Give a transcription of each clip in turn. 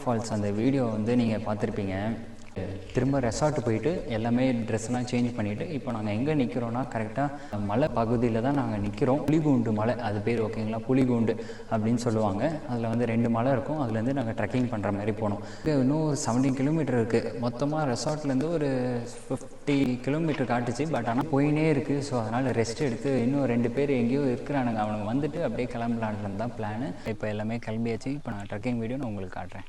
Falls அந்த video வந்து நீங்கள் பார்த்துருப்பீங்க. திரும்ப ரெசார்ட்டு போயிட்டு எல்லாமே ட்ரெஸ்லாம் சேஞ்ச் பண்ணிவிட்டு இப்போ நாங்கள் எங்கே நிற்கிறோன்னா கரெக்டாக மலை பகுதியில் தான் நாங்கள் நிற்கிறோம். புலிகூண்டு மலை அது பேர், ஓகேங்களா? புலிகூண்டு அப்படின்னு சொல்லுவாங்க. அதில் வந்து 2 மலை இருக்கும். அதுலேருந்து நாங்கள் ட்ரெக்கிங் பண்ணுற மாதிரி போனோம். இன்னும் ஒரு 17 கிலோமீட்டர் இருக்குது. மொத்தமாக ரெசார்ட்லேருந்து ஒரு 50 கிலோமீட்டர் காட்டுச்சு. பட் ஆனால் போயினே இருக்குது. ஸோ அதனால் ரெஸ்ட் எடுத்து இன்னும் 2 பேர் எங்கேயோ இருக்கிறானுங்க. அவனுங்க வந்துட்டு அப்படியே கிளம்பலான்றது தான் பிளானு. இப்போ எல்லாமே கிளம்பியாச்சு. இப்போ நான் ட்ரெக்கிங் வீடியோ நான் உங்களுக்கு காட்டுறேன்.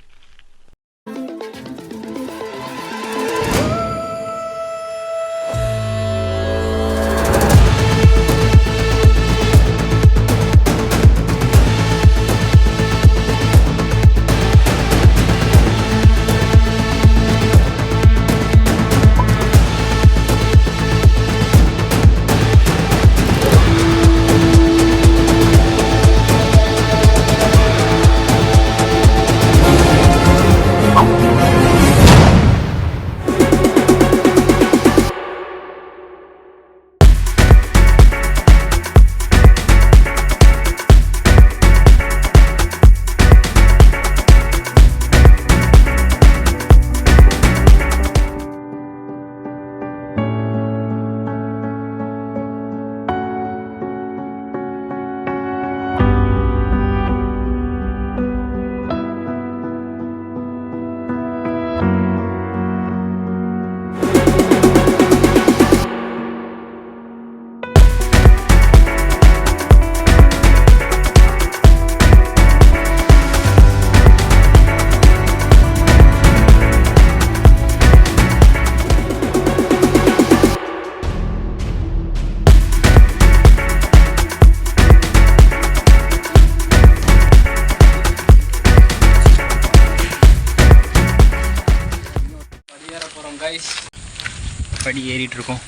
படி ஏறிட்டு இருக்கோம்.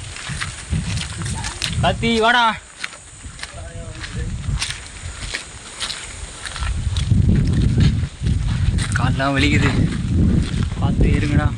கத்தி வாடா. கால்லாம் வலிக்குது. பார்த்து ஏறுங்கடா.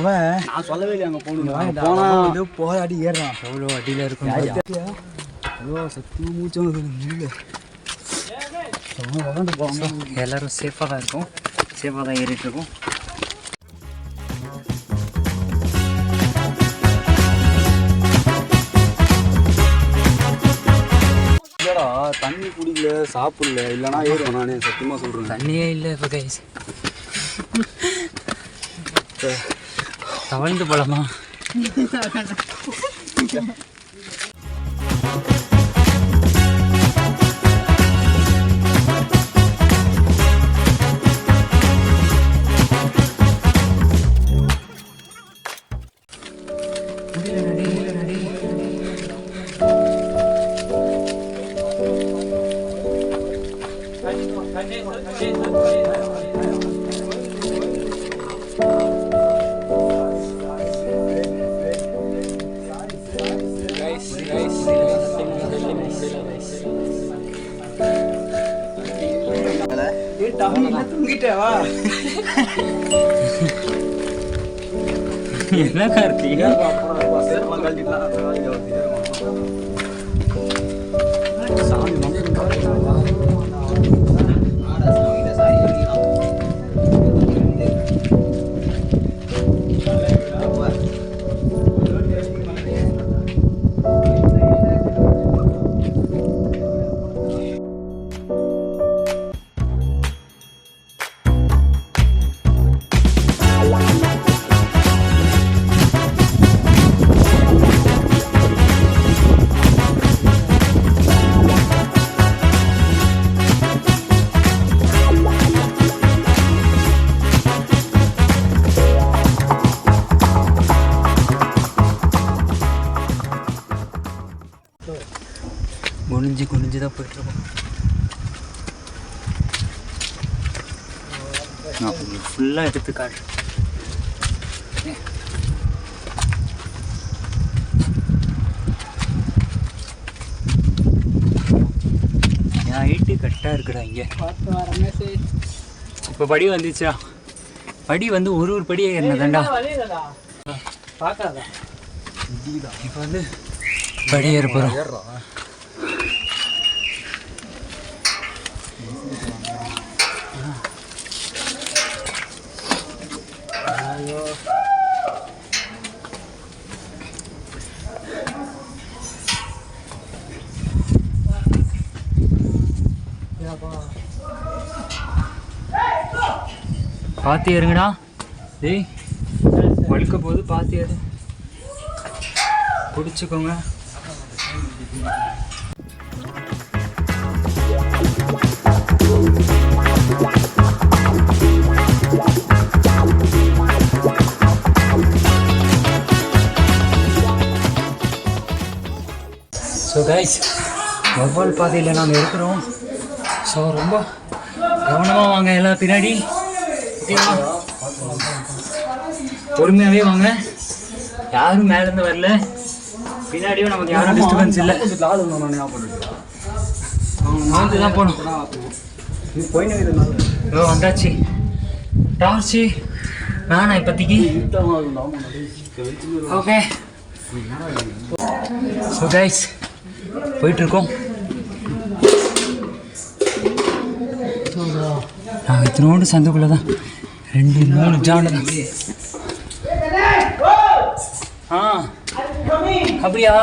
அவன் நான் சொல்லவே இல்லை அங்கே போகணும். போனால் போராடி ஏறான். எவ்வளோ அடியில் இருக்கும். அவ்வளோ சத்தியமாக மூச்சு முடியல. எல்லோரும் சேஃபாக தான் இருக்கும். சேஃபாக தான் ஏறிட்டுருக்கோம். இல்லைடா தண்ணி குடிக்கல, சாப்பிடல, இல்லைனா ஏறுவேன். நானே சத்தியமாக சொல்கிறேன். தண்ணியே இல்லை இப்போ கைஸ். தவழ்ந்து போலாமா? என்ன கார்த்திகா குனிஞ்சு குனிஞ்சு தான் போயிட்டுருக்கோம். நான் உங்களுக்கு ஃபுல்லாக எடுத்து காட்டுறேன். என் ஹைட்டு கரெக்டாக இருக்குடா இங்கே. இப்போ படி வந்துச்சா? படி வந்து ஒரு படியே என்னதாண்டா பார்க்காதா? இப்போ வந்து படி ஏற போகிறோம். பார்த்து ஏறுங்கடா. டேய் வழுக்க போது பார்த்து ஏறு. பிடிச்சிக்கோங்க. ஸோ கைஸ், வவ்வால் பாதையில் நாங்கள் இருக்கிறோம். ஸோ ரொம்ப கவனமாக வாங்க எல்லாம் பின்னாடி. பொறுமையாகவே வாங்க. யாரும் மேலேருந்து வரல, பின்னாடியும் நமக்கு யாரும் டிஸ்டர்பன்ஸ் இல்லை. வந்து தான் போகணும். வந்தாச்சு. டார்ச்சு வேணாம் இப்போதைக்கு. ஓகே ஸோ கைஸ், போயிட்டுருக்கோம். நான் இத்தனோடு சந்துக்குள்ளே தான் 2-3 ஜாண்டு தான். அப்படியா?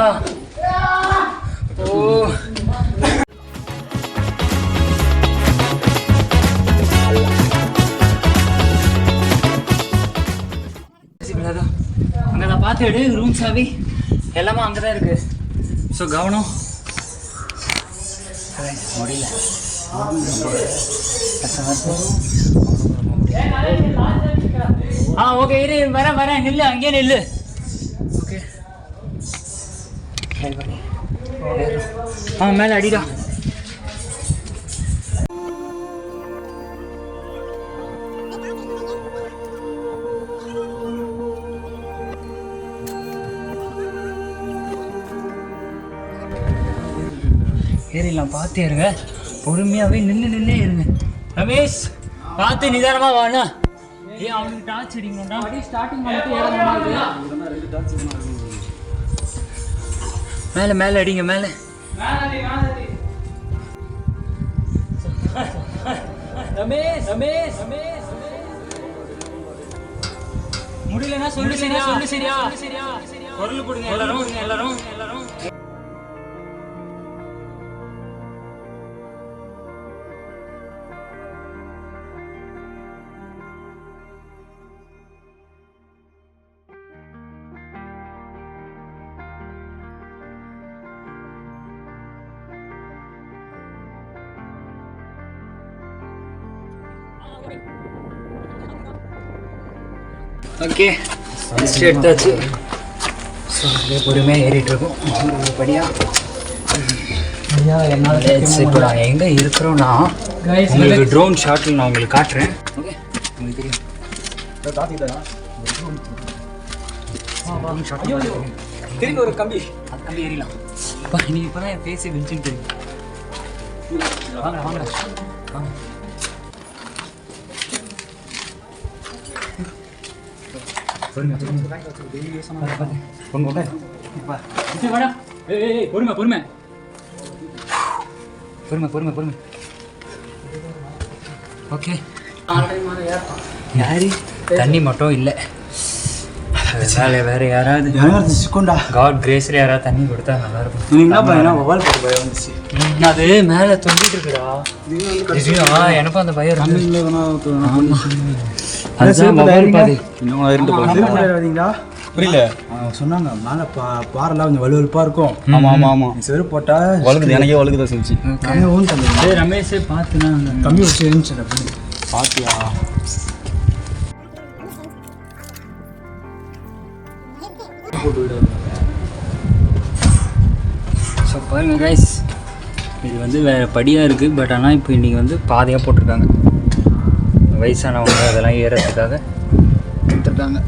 ஓ அங்கே தான் பார்த்து எடு. ரூம் சாவி எல்லாமே அங்கே தான் இருக்குது. ஸோ கவனம். முடியல. ஓகே இரு, வரேன் நில்லு, அங்கேயே நில்லு. ஓகே மேலே அடிடா. ஏறிடலாம். பார்த்து ஏறுங்க. பொறுமையாகவே நின்று ஏறுங்க. ரமேஷ் பார்த்து நிதானமாக வாண்ணா. ஏன் அவனுக்கு டார்ச் அடிக்கணும்டா? ஸ்டார்டிங் பண்ணிட்டு மேலே அடிங்க. மேலே ரமேஷ் முடியலன்னா சொல்லு சரியா? பொருள் கொடுங்க எல்லாரும். ஓகே லிஸ்ட் எடுத்தாச்சு. ஸோ அப்படியே பொறுமையாக ஏறிட்டு இருக்கோம். படியாக என்னால் இப்போ நாங்கள் எங்கே இருக்கிறோன்னா, உங்களுக்கு ட்ரோன் ஷாட்டில் நான் உங்களுக்கு காட்டுறேன். ஓகே உங்களுக்கு தெரியும். திரும்பி ஒரு கம்பி, அந்த கம்பி ஏறிடலாம். இப்போ நீ இப்போ தான் என் ஃபேஸை விழிச்சுன்னு தெரியும். வாங்க பொறுமை. ஓகே யாரு தண்ணி மட்டும் இல்லை, வேற யாராவது காட் கிரேஸ்ல யாராவது தண்ணி கொடுத்தா நல்லா இருக்கும். அது மேலே தொங்கிட்டு இருக்குடா. எனக்கும் அந்த பயம் புரியல. சொன்னாங்க மேலே பாறைலாம் கொஞ்சம் வலுவலுப்பாக இருக்கும். ஆமாம் செருப்பு போட்டால் வழுக்குது. எனக்கே வழுக்குதான் சொல்லிச்சு. ரமேஷே பார்த்துனா கம்மி வச்சு இருந்துச்சு பார்த்தியா? ஸோ பாருங்க கைஸ், இது வந்து வேறு படியாக இருக்குது. பட் ஆனால் இப்போ இன்றைக்கி வந்து பாதையாக போட்டிருக்காங்க. வயசானவங்க அதெல்லாம் ஏறத்துக்காக கொடுத்துருக்காங்க.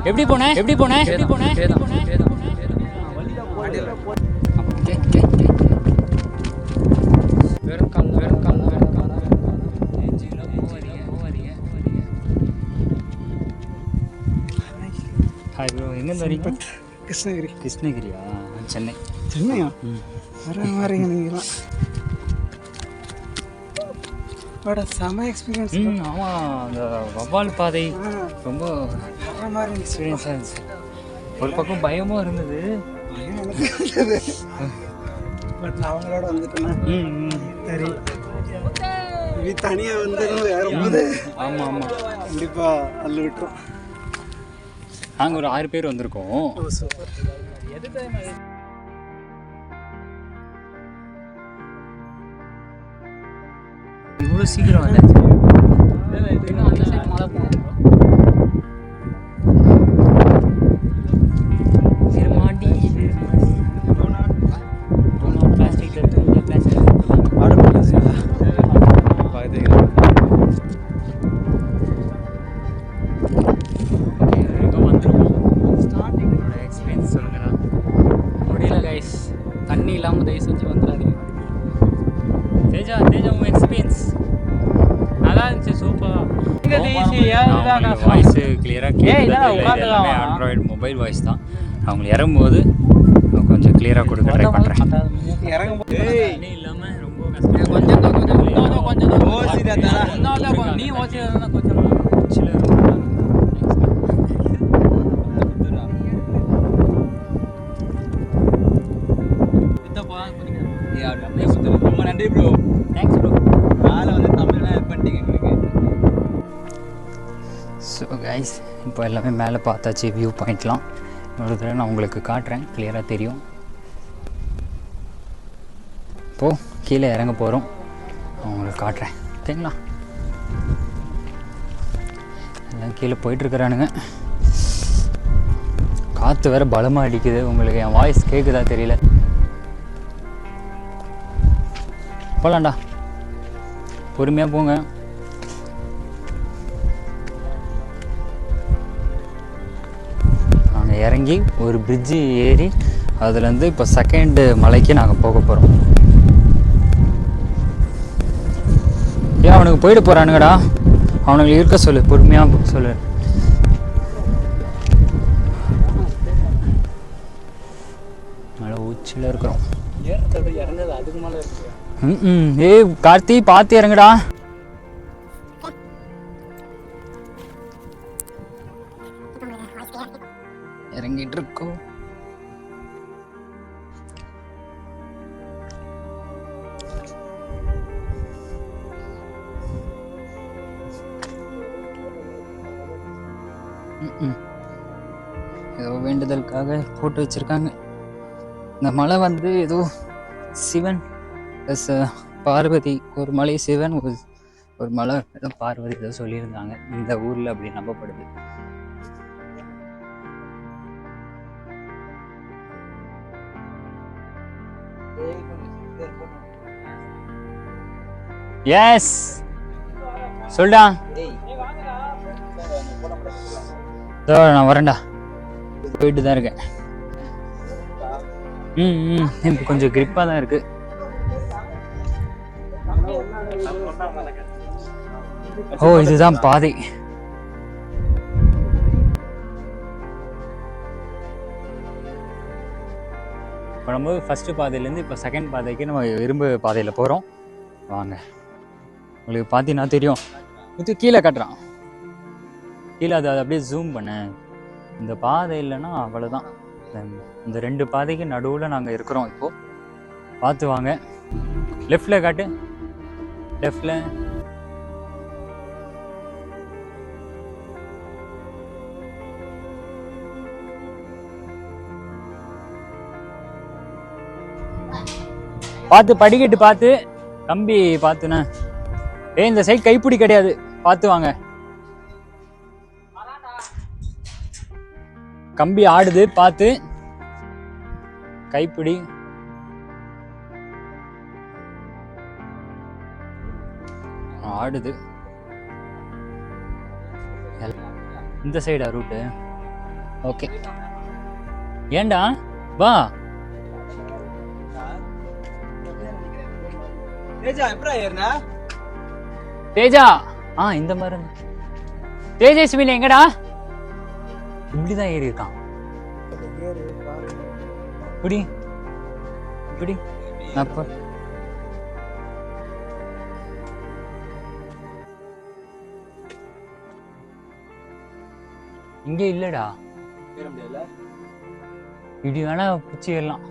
எப்படி போனேன் எப்படி போனேன் எப்படி போனேன் ஹாய் ப்ரோ, எங்கேருந்து வரீங்க? கிருஷ்ணகிரி. கிருஷ்ணகிரியா? சென்னை. சென்னையா? வர மாதிரிங்க நீங்களாம். செம எக்ஸ்பீரியன்ஸ். ஆமாம், அந்த வவ்வால் பாதை ரொம்ப மாதிரி எக்ஸ்பீரியன்ஸாக இருந்துச்சு. ஒரு பக்கம் பயமாக இருந்தது. பட் நான் அவங்களோட வந்துட்டேன்னா சரி, இது தனியாக வந்து ஏறும்போது ஆமாம் ஆமாம் கண்டிப்பாக அள்ளு விட்டுரும். நாங்கள் ஒரு 6 பேர் வந்திருக்கோம். இவ்வளோ சீக்கிரம் வந்தாச்சு. தண்ணி இல்லாமல் தயவு செஞ்சு வந்துடாதீங்க. தேஜா உங்கள் எக்ஸ்பீரியன்ஸ் நல்லா இருந்துச்சு. சூப்பராக வாய்ஸு கிளியராக கேட்குது. எல்லாமே ஆண்ட்ராய்டு மொபைல் வாய்ஸ் தான். அவங்க இறங்கும்போது கொஞ்சம் கிளியராக கொடுக்க ட்ரை பண்ணுறேன். இறங்கும்போது தண்ணி இல்லாமல் ரொம்ப கஷ்டம். கொஞ்சம் நீ கொஞ்சம் ரொம்ப நன்றி ப்ரோ. Thanks bro. மேலே வந்து தமிழ்லாம் ஹெல்ப் பண்ணிட்டீங்க எங்களுக்கு. ஸோ கைஸ், இப்போ எல்லாமே மேலே பார்த்தாச்சு. வியூ பாயிண்ட்லாம் இன்னொரு தடவை நான் உங்களுக்கு காட்டுறேன், கிளியராக தெரியும். இப்போது கீழே இறங்க போகிறோம், உங்களுக்கு காட்டுறேன். ஓகேங்களா? எல்லாம் கீழே போயிட்டுருக்குறானுங்க. காற்று வேறு பலமாக அடிக்குது. உங்களுக்கு என் வாய்ஸ் கேட்குதா தெரியல. போகலாண்டா, பொறுமையாக போங்க. நாங்கள் இறங்கி ஒரு பிரிட்ஜு ஏறி அதுலேருந்து இப்போ செகண்டு மலைக்கு நாங்கள் போக போகிறோம். ஏன் அவனுக்கு போயிட்டு போகிறானுங்கடா, அவனுங்களுக்கு இருக்க சொல்லு, பொறுமையாக சொல்லு. மலை உச்சியில் இருக்கிறோம். இறந்தது அதுக்கு மேலே இருக்கு. ஏய் கார்த்தி, பார்த்து இறங்குடா. இறங்கிட்டு இருக்கோம். ஏதோ வேண்டுதலுக்காக போட்டு வச்சிருக்காங்க. இந்த மலை வந்து ஏதோ சிவன் ப்ளஸ் பார்வதி, ஒரு மலை சிவன் ஒரு மலை பார்வதி ஏதோ சொல்லியிருந்தாங்க இந்த ஊரில் அப்படி நம்பப்படுது. எஸ் சொல்டா. நான் வரேன்டா, போயிட்டு தான் இருக்கேன். இப்போ கொஞ்சம் கிரிப்பாக தான் இருக்கு. ஓ இதுதான் பாதை. இப்போ நம்ம ஃபஸ்ட்டு பாதையிலேருந்து இப்போ செகண்ட் பாதைக்கு நம்ம இரும்பு பாதையில் போகிறோம். வாங்க, உங்களுக்கு பார்த்தீங்கன்னா தெரியும். இது கீழே கட்டுறான், கீழே அதை அப்படியே ஜூம் பண்ண. இந்த பாதை இல்லைன்னா அவ்வளோதான். இந்த 2 பாதைக்கு நடுவில் நாங்கள் இருக்கிறோம். இப்போது பார்த்து வாங்க. லெஃப்டில் காட்டு, லெஃப்டில். பார்த்து படிக்கட்டு பார்த்து, கம்பி பார்த்துண்ணே. இந்த சைடு கைப்பிடி கிடையாது, பார்த்து வாங்க. கம்பி ஆடுது, பார்த்து. கைப்பிடி ஆடுது. இந்த சைடா ரூட்டு? ஓகே. ஏண்டா வா. தேஜா இந்த மாதிரி தேஜஸ்வினி எங்கடா? இப்படிதான் ஏறி இருக்கான். இப்படி இப்படி அப்ப இங்க இல்லடா. இப்படி வேணா பிச்சு ஏறலாம்.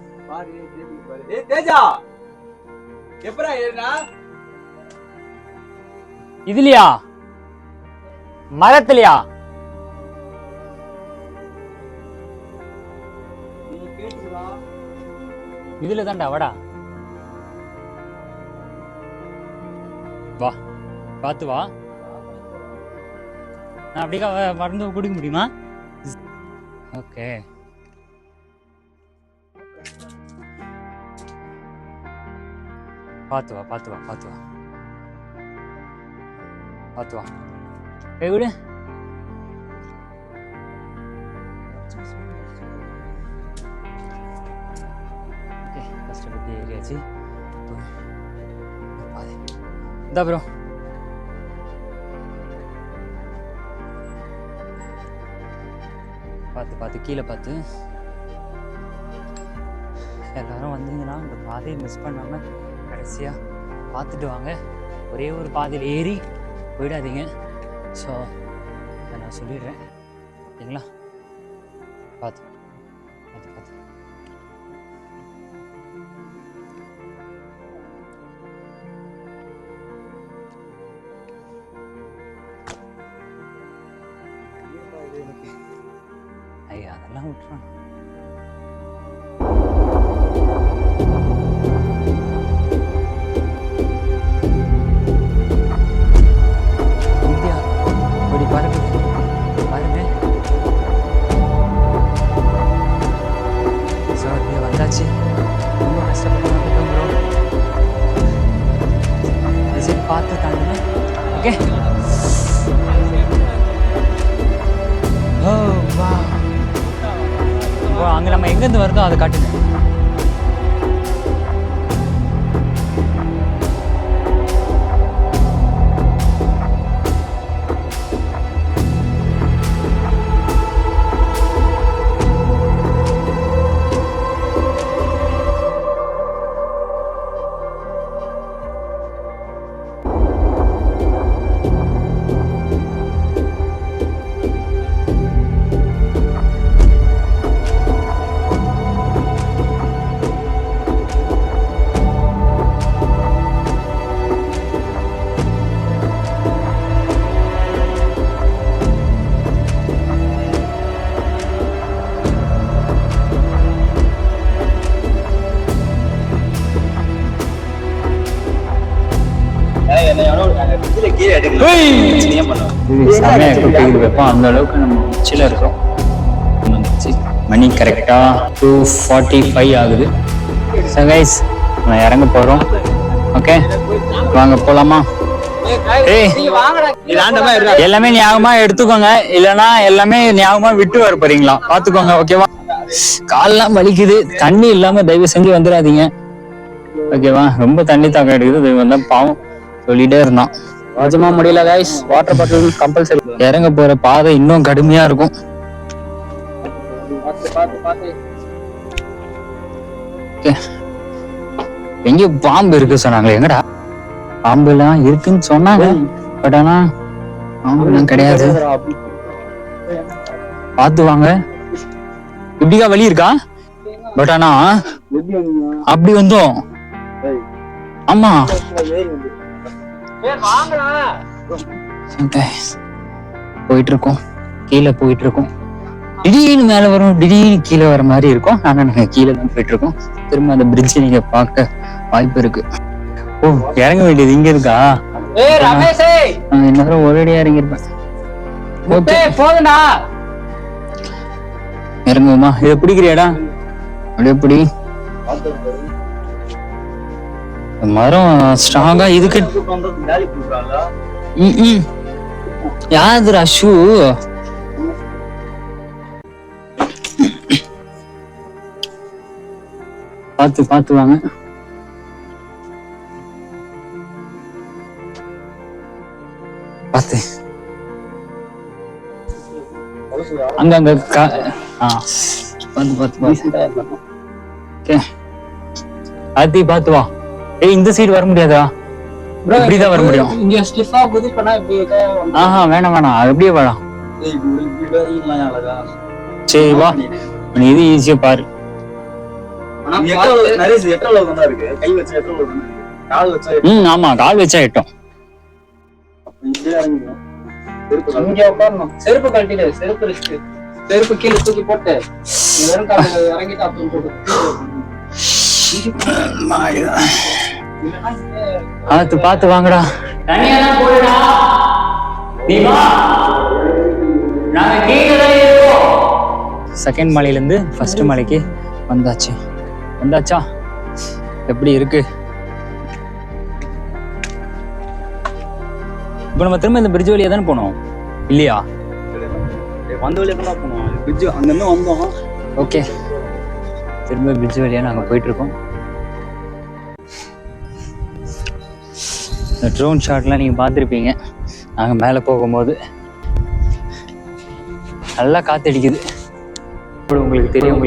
இதுலயா? மரத்துலயா? இதுல தான்டா. வாடா, வா, பார்த்து வா. நான் அப்படியே மறந்து குடிக்க முடியுமா? ஓகே. பார்த்து வா, பார்த்து வா, பார்த்து வா, பார்த்து வா. விடு. ஓகே, கஷ்டப்பட்டு ஏறியாச்சு. இந்தா ப்ரோ. பார்த்து பார்த்து, கீழே பார்த்து. எல்லாரும் வந்தீங்கன்னா இந்த பாதையை மிஸ் பண்ணாமல் கடைசியாக பார்த்துட்டு வாங்க. ஒரே ஒரு பாதையில் ஏறி போயிடாதீங்க. ஸோ அதை நான் சொல்லிடுறேன், ஓகேங்களா? பார்த்து பார்த்து பார்த்து. ஐயா அதெல்லாம் விட்டுறான். பார்த்து தாண்டுங்க. ஓகே. ஓ வா. அங்கே நம்ம எங்கேருந்து வருதோ அதை காட்டுங்க. செமையாக கொட்டிக்கிட்டு வைப்போம். அந்த அளவுக்கு நம்ம உச்சியில் இருக்கிறோம். மணி கரெக்டாக 2:45 ஆகுது. ஸோ கைஸ் நான் இறங்க போகிறோம். ஓகே வாங்க போகலாமா? எல்லாமே ஞாபகமா எடுத்துக்கோங்க, இல்லைன்னா எல்லாமே ஞாபகமா விட்டு வர போறீங்களா பாத்துக்கோங்க. ஓகேவா? கால்லாம் வலிக்குது. தண்ணி இல்லாம தயவு செஞ்சு வந்துடாதீங்க. ஓகேவா? ரொம்ப தண்ணி தாக்கம் எடுக்குது. இது வந்து பாவம் சொல்லிட்டே இருந்தான். ராஜமா முடியல கைஸ், வாட்டர் பாட்டில் கம்பல்சரி. இறங்க போற பாதை இன்னும் கடுமையா இருக்கும். எங்க பாம்பு இருக்கு சொன்னாங்களே, எங்கடா பாம்பு எல்லாம் இருக்குன்னு சொன்னாங்க. பட் ஆனா பாம்புலாம் கிடையாது. பார்த்து வாங்க. இப்படிக்கா வலி இருக்கா? பட் ஆனா அப்படி வந்தோம். ஆமா போயிட்டு இருக்கோம். கீழே போயிட்டு இருக்கோம். திடீர்னு மேல வரும், திடீர்னு கீழே வர மாதிரி இருக்கும். ஆனா நாங்க கீழே தான் போயிட்டு இருக்கோம். திரும்ப அந்த பிரிட்ஜ் நீங்க பார்க்க வாய்ப்பு இருக்கு. ஓ, இறங்க வேண்டியது இங்க இருக்கா? இன்னும் ஒரேடியா இறங்கிருப்பேன். இறங்குமா? இதை பிடிக்கிறியாடா? அப்படியே பிடி. மரம் ஸ்ட்ராங்கா இதுக்கு. யாதுரா ஷூ? பார்த்து பார்த்து வாங்க. பார்த்து அங்க அங்க பார்த்து பார்த்து வா. ஏய், இந்த சைடு வர முடியாதா? இப்படிதான் வர முடியும். ஆஹா வேணாம் வேணாம், அது அப்படியே வேணாம். சரி வா, நீ இது ஈஸியா பாரு. ஆமா, கால் வச்சா எட்டும். செருப்பு கழட்டிடு. செருப்பு கீழே தூக்கி போட்டு பார்த்து பார்த்து வாங்கடா. செகண்ட் மலையில இருந்து ஃபர்ஸ்ட் மலைக்கு வந்தாச்சா? எப்படி இருக்கு? இப்ப நம்ம திரும்ப இந்த பிரிட்ஜ் வழியா தானே போனோம் இல்லையா? வந்த வழியா தான் போனோம். பிரிட்ஜ் அங்கிருந்து வந்தோம். ஓகே, திரும்ப பிரிட்ஜ் வழியா நாங்க போயிட்டு இருக்கோம். இந்த ட்ரோன் ஷாட்லாம் நீங்க பார்த்துருப்பீங்க. நாங்க மேலே போகும்போது நல்லா காத்தடிக்குது. உங்களுக்கு தெரியும்.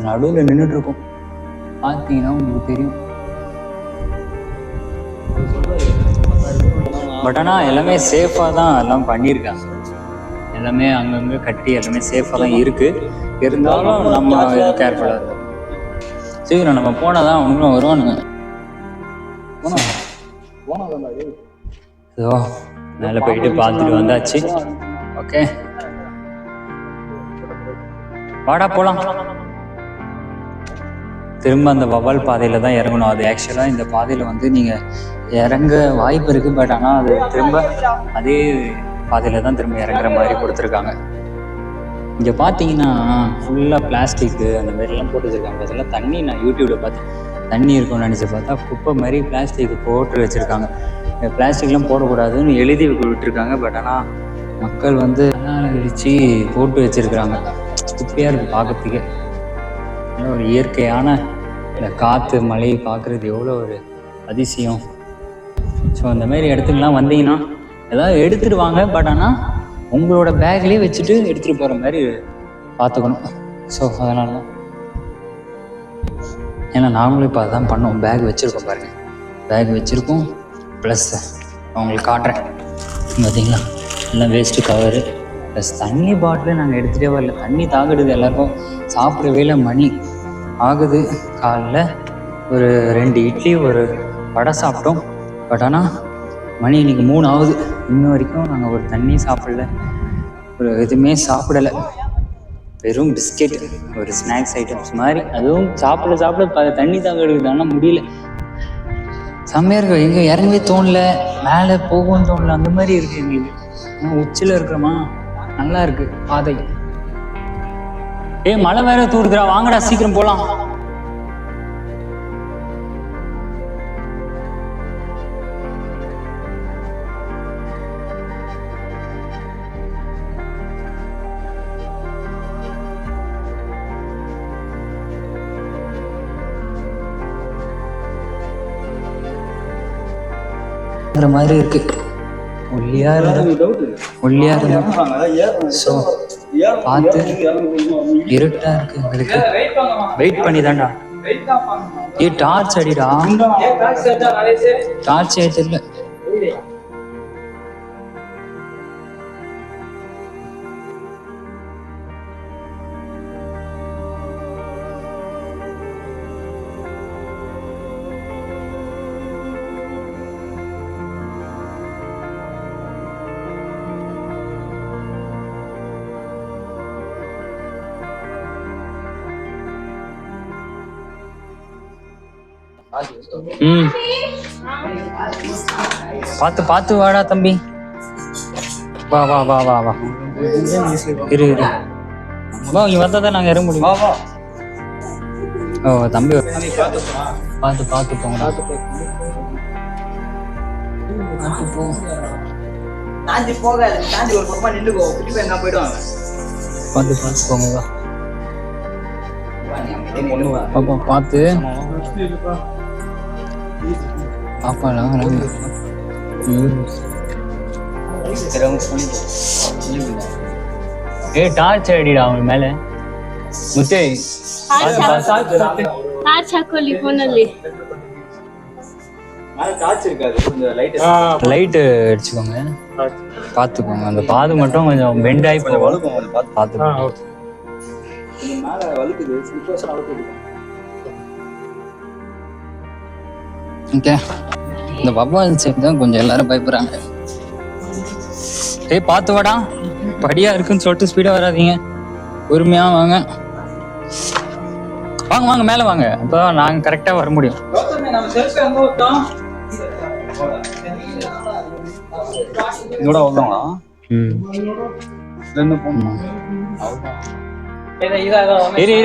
நடுவில் நின்றுட்டு இருக்கோம். பார்த்தீங்கன்னா உங்களுக்கு தெரியும். பட் ஆனால் எல்லாமே சேஃபாக தான் எல்லாம் பண்ணியிருக்காங்க. எல்லாமே அங்கங்கே கட்டி எல்லாமே சேஃபாக தான் இருக்கு. இருந்தாலும் நம்ம கேர்ஃபுல்லாக இருக்கும். சீக்கிரம் நம்ம போனால் தான் அவனுங்களும் வருவானுங்க. ஏதோ மேலே போயிட்டு பார்த்துட்டு வந்தாச்சு. ஓகே வாடா போலாம். திரும்ப அந்த வவால் பாதையில தான் இறங்கணும். அது ஆக்சுவலாக இந்த பாதையில வந்து நீங்க இறங்க வாய்ப்பு இருக்கு. பட் ஆனால் அது திரும்ப அதே பாதையில தான் திரும்ப இறங்குற மாதிரி கொடுத்துருக்காங்க. இங்க பார்த்தீங்கன்னா ஃபுல்லாக பிளாஸ்டிக்கு அந்த மாதிரிலாம் போட்டு வச்சிருக்காங்க. அதெல்லாம் தண்ணி, நான் யூடியூப்ல பார்த்தேன், தண்ணி இருக்கும்னு நினச்சி பார்த்தா குப்பை மாதிரி பிளாஸ்டிக் போட்டு வச்சுருக்காங்க. இந்த பிளாஸ்டிக்லாம் போடக்கூடாதுன்னு எழுதி விட்டுருக்காங்க. பட் ஆனால் மக்கள் வந்து அழிச்சு போட்டு வச்சுருக்குறாங்க. குப்பையாக இருக்குது பார்க்கறதுக்கே. ஒரு இயற்கையான இந்த காற்று மழை பார்க்குறது எவ்வளோ ஒரு அதிசயம். ஸோ அந்த மாதிரி இடத்துக்குலாம் வந்தீங்கன்னா ஏதாவது எடுத்துகிட்டு வாங்க. பட் ஆனால் உங்களோட பேக்லேயே வச்சுட்டு எடுத்துகிட்டு போகிற மாதிரி பார்த்துக்கணும். ஸோ அதனால தான், ஏன்னா நாங்களும் இப்போ அதான் பண்ணோம். பேக் வச்சுருக்கோம் பாருங்கள், பேக் வச்சுருக்கோம். ப்ளஸ் அவங்களுக்கு காட்டுறேன் பார்த்தீங்களா, எல்லாம் வேஸ்ட்டு கவரு ப்ளஸ் தண்ணி பாட்டில் நாங்கள் எடுத்துகிட்டே வரல. தண்ணி தாக்கிடுது எல்லாருக்கும். சாப்பிடவே இல்லை, மணி ஆகுது. காலைல ஒரு 2 இட்லி ஒரு வடை சாப்பிட்டோம். பட் ஆனால் மணி இன்னைக்கு 3 ஆகுது. இன்ன வரைக்கும் நாங்கள் ஒரு தண்ணி சாப்பிடல, ஒரு எதுவுமே சாப்பிடலை. வெறும் பிஸ்கெட், ஒரு ஸ்நாக்ஸ் ஐட்டம்ஸ் மாதிரி. அதுவும் சாப்பிட தண்ணி தாங்க எடுக்குது, ஆனால் முடியல. செம்மையாக இருக்கு. எங்கே இறங்கவே தோணல, மேலே போகவும் தோணல, அந்த மாதிரி இருக்கு எங்களுக்கு. உச்சியில் இருக்கிறோமா, நல்லா இருக்கு பாதை. மழை வேற தூருக்குறா, வாங்கடா சீக்கிரம் போலாம். மாதிரி இருக்கு. ஒல்லியா இருந்தா ஸோ பார்த்து இருட்டா இருக்கு எங்களுக்கு. வெயிட் பண்ணி தான்டா. டார்ச் அடிடா. டார்ச் தெரியல. பார்த்து வாடா தம்பி. வா வா வா வா வா இரு வா, இங்க வந்தா தான் நாங்க இறங்க முடியும். ஓ தம்பி பார்த்து போங்கடா. பார்த்து போங்க. பாப்பா பார்த்து பாப்பாலாம் டார்ச் அடிடா அவங்க மேல. முத்தே லைட் அடிச்சுக்கோங்க, பாத்துக்கோங்க. அந்த பாது மட்டும் கொஞ்சம் பெண்ட் ஆகி பாத்துக்கோங்க. இந்த வவ்வால் சைடு தான் கொஞ்சம் எல்லாரும் பயப்படுறாங்க. பார்த்து வாடா, படியா இருக்குன்னு சொல்லிட்டு ஸ்பீடா வராதீங்க, பொறுமையா வாங்க. வாங்க மேல வாங்க, அப்போ நாங்க கரெக்டா வர முடியும்.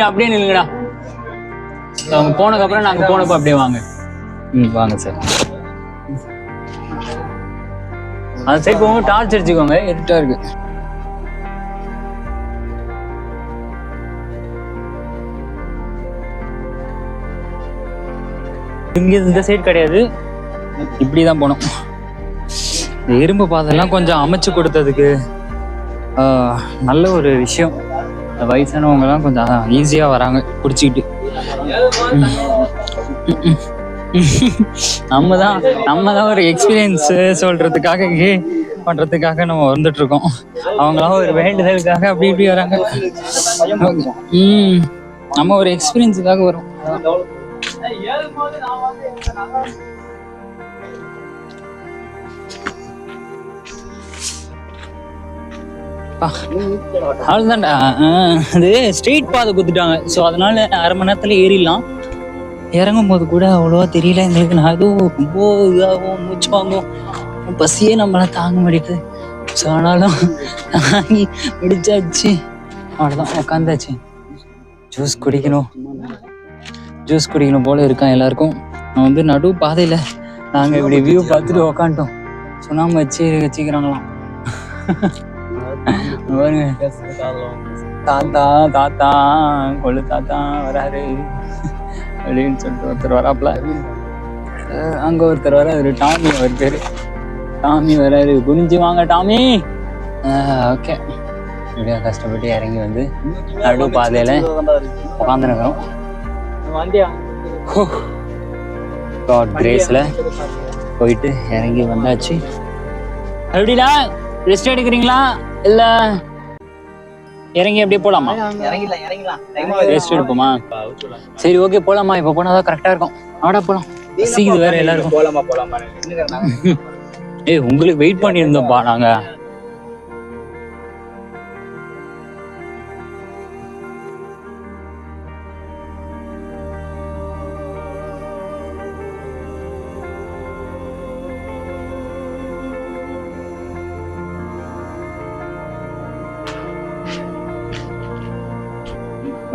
அப்படியே நில்லுங்கடா. அவங்க போனதுக்கு அப்புறம் நாங்க போனப்போ அப்படியே வாங்க. வாங்க சார். அந்த சைட் போங்க, டார்ச் அடிச்சுக்கோங்க, இருட்டா இருக்கு. இங்க இந்த சைட் கிடையாது, இப்படிதான் போனோம். இந்த இரும்பு பாதையெல்லாம் கொஞ்சம் அமைச்சு கொடுத்ததுக்கு நல்ல ஒரு விஷயம். வயசானவங்க எல்லாம் கொஞ்சம் ஈஸியா வராங்க பிடிச்சிக்கிட்டு. நம்ம தான் ஒரு எக்ஸ்பீரியன்ஸ் சொல்றதுக்காக பண்றதுக்காக நம்ம வந்துட்டு இருக்கோம். அவங்களாம் ஒரு வேண்டுதலுக்காக அப்படி இப்படி வராங்க. நம்ம ஒரு எக்ஸ்பீரியன்ஸுக்காக வரோம். அவ்வளோதான்டா. அது ஸ்ட்ரெயிட் பாதை கொடுத்துட்டாங்க, ஸோ அதனால அரை மணி நேரத்துல ஏறிடலாம். இறங்கும் போது கூட அவ்வளோவா தெரியல எங்களுக்கு. நான் அதுவும் ரொம்ப இதாகவும் மூச்சு வாங்கும், பசியே நம்மளால தாங்க முடியுது. ஸோ ஆனாலும் தாங்கி முடிச்சாச்சு. அவ்வளோதான், உட்காந்தாச்சு. ஜூஸ் குடிக்கணும் போல இருக்கான் எல்லாருக்கும். நான் வந்து நடு பாதையில் நாங்கள் இப்படி வியூ பார்த்துட்டு உக்காண்டோம். சுண்ணாம்பு வச்சுக்கிறாங்களாம். தாத்தா கொள்ளு தாத்தா வராரு அப்படின்னு சொல்லிட்டு ஒருத்தர் வராப்புல. அங்க ஒருத்தர் வராரு, டாமி, அவர் பேரு டாமி வராரு. குனிஞ்சு வாங்க டாமி. ஓகே, இப்படியா கஷ்டப்பட்டு இறங்கி வந்து நடு பாதையில உட்காந்துருக்கிறோம். காட் கிரேஸ்ல போயிட்டு இறங்கி வந்தாச்சு. எப்படிடா, ரெஸ்ட் எடுக்கிறீங்களா இல்ல இறங்கி அப்படியே போலாமா? ரெஸ்ட் எடுப்போமா? சரி ஓகே போலாமா. இப்ப போனாதான் கரெக்டா இருக்கும். ஆடா போலாம், சீக்கிரம் வேற எல்லாருக்கும். உங்களுக்கு வெயிட் பண்ணி இருந்தோம்ப்பா நாங்க.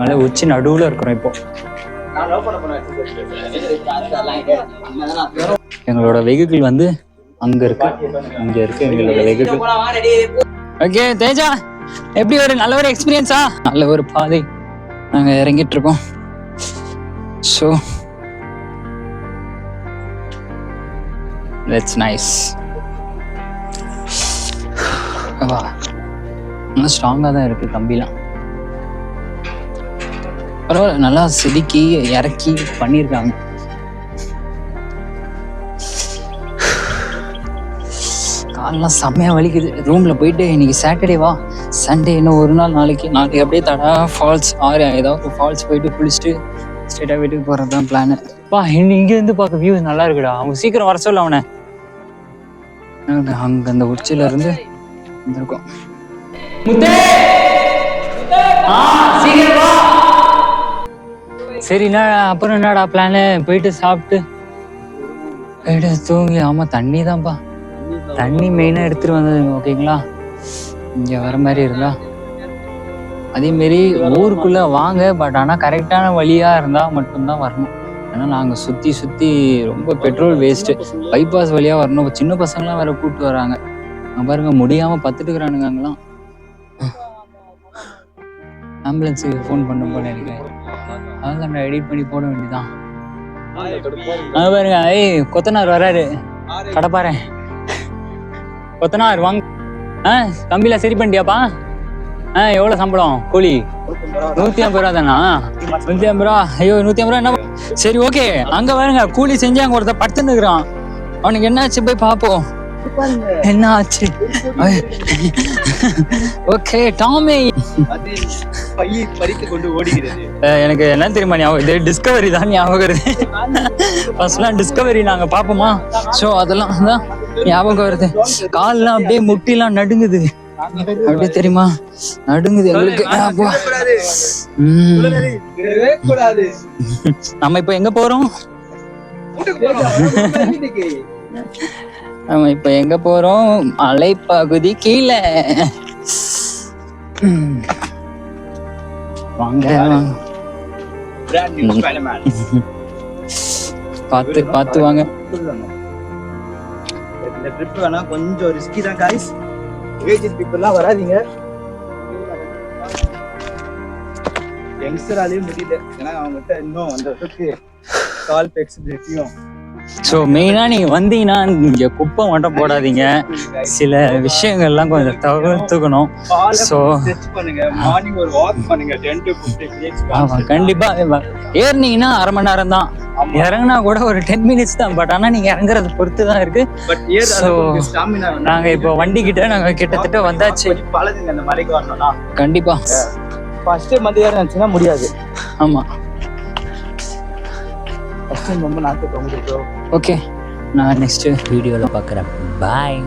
மலை உச்சி நடுவில் இருக்கிறோம் இப்போ. எங்களோட வெஹிக்கிள் வந்து அங்க இருக்கு, இங்க இருக்கு எங்களோட வெஹிக்கிள். ஓகே தேஜா, எப்படி ஒரு நல்ல ஒரு எக்ஸ்பீரியன்ஸா? நல்ல ஒரு பாதை நாங்க இறங்கிட்டு இருக்கோம். So that's nice. நல்லா ஸ்ட்ராங்காக தான் இருக்கு கம்பிலாம். பரவாயில்ல, நல்லா செதுக்கி இறக்கி பண்ணியிருக்காங்க. காலெலாம் செம்மையாக வலிக்குது. ரூமில் போயிட்டு இன்னைக்கு சாட்டர்டேவா, சண்டே இன்னும் ஒரு நாள், நாளைக்கு அப்படியே தடா ஃபால்ஸ் ஏதாவது ஒரு ஃபால்ஸ் போயிட்டு குளிச்சுட்டு ஸ்ட்ரெயிட்டாக வீட்டுக்கு போகிறது தான் பிளானு. இங்கேருந்து பார்க்க வியூ நல்லா இருக்குடா. அவங்க சீக்கிரம் வர சொல்ல அவனை. அங்கே அந்த உச்சியில இருந்து வந்திருக்கோம். சரிண்ணா, அப்புறம் என்னடா பிளானு? போயிட்டு சாப்பிட்டு போயிட்டு தூங்கி. ஆமாம், தண்ணி தான்ப்பா. தண்ணி மெயினாக எடுத்துகிட்டு வந்தது. ஓகேங்களா, இங்கே வர மாதிரி இருந்தா அதேமாரி ஊருக்குள்ளே வாங்க. பட் ஆனால் கரெக்டான வழியாக இருந்தால் மட்டும்தான் வரணும். ஏன்னா நாங்கள் சுற்றி ரொம்ப பெட்ரோல் வேஸ்ட்டு. பைபாஸ் வழியாக வரணும். சின்ன பசங்களாம் வேற கூப்பிட்டு வராங்க. பாருங்க, முடியாமல் பத்துட்டு இருக்கிறானுங்க அங்கெல்லாம். ஆம்புலன்ஸுக்கு ஃபோன் பண்ண போல எனக்கு. அதான் நான் எடிட் பண்ணி போட வேண்டியதான். பாருங்க, கொத்தனார் வராரு. கடப்பாரு கொத்தனார் வாங்க. கம்பியில் சரி பண்ணிட்டியாப்பா? எவ்வளோ சம்பளம் கூலி? 150 ரூபா தானா? 150 ரூபா. ஐயோ, 150 ரூபா என்ன? சரி ஓகே, அங்கே பாருங்க கூலி செஞ்சு அங்கே ஒருத்தர் படுத்துன்னு இருக்கிறான். அவனுக்கு என்ன ஆச்சு போய் பார்ப்போம். என்ன ஆச்சு? ஓகே டாமி, எனக்கு என்ன தெரியுமா ஞாபகம்? இது டிஸ்கவரி தான் ஞாபகம் வருது. ஃபர்ஸ்ட்லாம் டிஸ்கவரி நாங்கள் பார்ப்போமா? ஸோ அதெல்லாம் தான் ஞாபகம் வருது. கால்லாம் அப்படியே முட்டிலாம் நடுங்குது. அப்படியே தெரியுமா, நடுங்குது எங்களுக்கு. நம்ம இப்போ எங்க போறோம்? நம்ம இப்ப எங்க போறோம்? மலைப்பகுதி கீழே. வாங்க பார்த்து வாங்க. இந்த ட்ரிப் வேணா கொஞ்சம் ரிஸ்கி தான் गाइस. ஏஜென்ட் பீப்பிள்லாம் வராதீங்க. யங்ஸ்டராலையும் முடியல. ஏன்னா அவங்ககிட்ட இன்னும் அந்த அளவுக்கு கால் ஃபிளெக்சிபிலிட்டியும். ஸோ மெயினாக நீங்கள் வந்தீங்கன்னா இங்கே குப்பை மட்டும் போடாதீங்க. சில விஷயங்கள்லாம் கொஞ்சம் தவிர்த்துக்கணும். ஸோ மார்னிங் ஒரு வாக் பண்ணுங்க. 10 to 15 minutes. ஆமாம், கண்டிப்பாக. ஏறினீங்கன்னா அரை மணி நேரம் தான், இறங்கினா கூட ஒரு 10 மினிட்ஸ் தான். பட் ஆனால் நீங்கள் இறங்குறத பொறுத்து தான் இருக்கு. ஸோ நாங்கள் இப்போ வண்டி கிட்ட நாங்கள் கிட்டத்தட்ட வந்தாச்சு. அந்த மலைக்கு வரணும்னா கண்டிப்பாக ஃபர்ஸ்ட் டைம் வந்து ஏறினா முடியாது. ஆமாம், ரொம்ப நாட்டு. ஓகே, நான் நெக்ஸ்ட் வீடியோவில் பார்க்குறேன். பாய்.